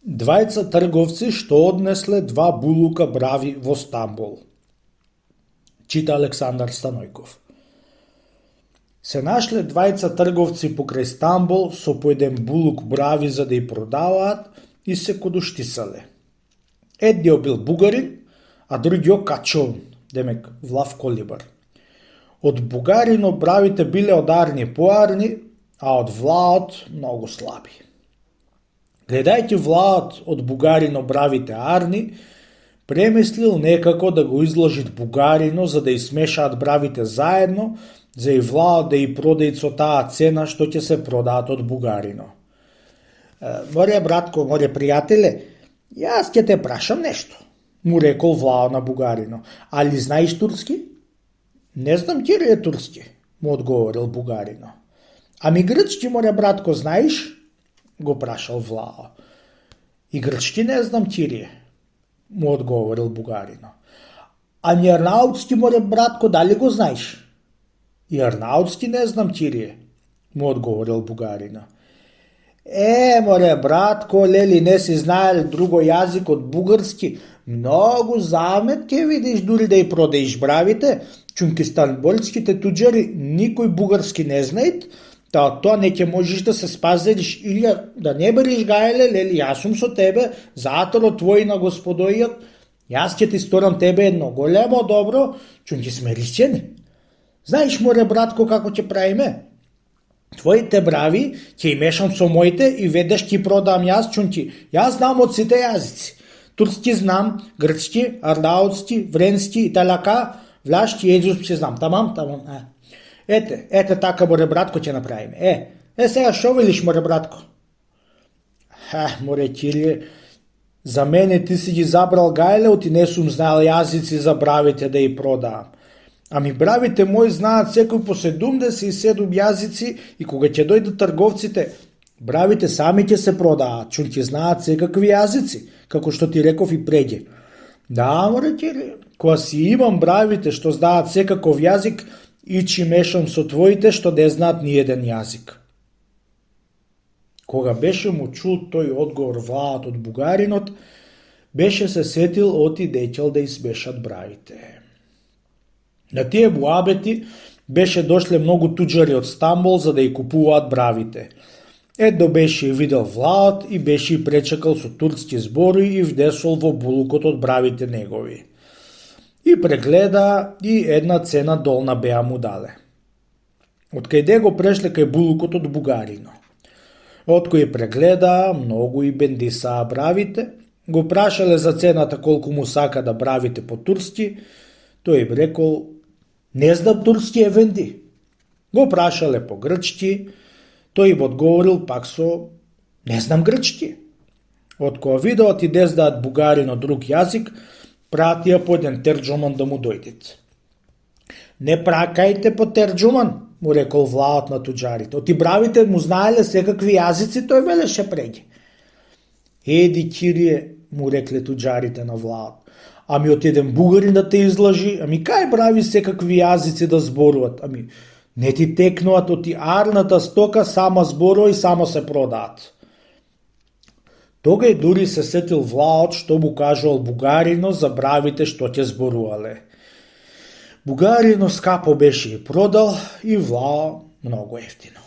Двајца трговци што однесле 2 булука брави во Стамбол. Чита Александар Станојков. Се нашле двајца трговци покрај Стамбол со по еден булук брави за да ја продаваат и се кодуштисале. Едниот бил бугарин, а другиот качон, демек влав колибар. Од бугарино бравите биле од арни поарни, а од влаот многу слаби. Гледајќи влаот од бугарино бравите арни, премислил некако да го изложи бугарино за да ја смешаат бравите заедно, за и влаот да ја продаи со таа цена што ќе се продаат од бугарино. Море братко, море пријателе, јас ќе те прашам нешто, му рекол влаот на бугарино. Али знаеш турски? Не знам ти ли е турски, му одговорил бугарино. Ами грчки, море братко, знаеш? Го прашал влао. И грчки не знам ти ли е, му одговорил бугарино. Ами арнаутски, море братко, дали го знаеш? И арнаутски не знам ти ли е, му одговорил бугарино. Море братко, лели не си знаел друго јазик од бугарски, многу замет ќе видиш дури да ја продаиш бравите, чунки станболските туџари никој бугарски не знаат, та од тоа не ќе можеш да се спазериш или да не бериш гајле, лели, јас сум со тебе, заторот твој на господојот, јас ќе ти сторам тебе едно големо добро, чунки сме рисчени. Знаеш, море братко, како ќе правиме? Твоите брави ќе мешам со моите и веднаш ќе продам јас, чунки јас знам од сите јазици. Турски знам, грчки, арнаутски, вренски, италјака, влашки, египски знам. Тамам. Ете така, море братко, ќе направиме. Сега шо велиш, море братко? Море Кирие, за мене ти си ги забрал гајлеот и не сум знаел јазици за бравите да ја продавам. Ами бравите мои знаат секој по 77 јазици и кога ќе дојдат трговците, бравите сами ќе се продаат, чунки знаат секакви јазици, како што ти реков и преѓе. Да, море Кирие, кога си имам бравите што знаат секаков јазик, ичи мешам со твоите што не знаат ни еден јазик. Кога беше му чул тој одговор влаот од бугаринот, беше се сетил оти деќел да измешат бравите. На тие муабети беше дошле многу туџари од Стамбол за да ја купуваат бравите. Едно беше и видел влаот и беше и пречекал со турски збори и вдесол во булукот од бравите негови. И прегледа и една цена долна беа му дале. Од кајде го прешле кај булукот од бугарино. Од кој прегледа, многу и бендисаа бравите, го прашале за цената колку му сака да бравите по турски, тој им рекол, не знам турски евенди. Го прашале по грчки, тој им одговорил пак со, не знам грчки. Од кога видеот и дездаат бугарино друг јазик, пратија по еден терџуман да му дојдет. Не пракајте по терџуман, му рекол влаот на туџарите. Оти бравите му знаеле секакви јазици, тој велеше преѓе. Еди, Кирие, му рекле туџарите на влаот. Ами од еден бугарин да те излажи, ами кај брави секакви јазици да зборуват, ами не ти текнуваат оти арната стока, сама зборува и само се продаат. Тогај дури се сетил влаот што му кажувал бугарино за бравите што ќе зборувале. Бугарино скапо беше и продал и влао многу ефтино.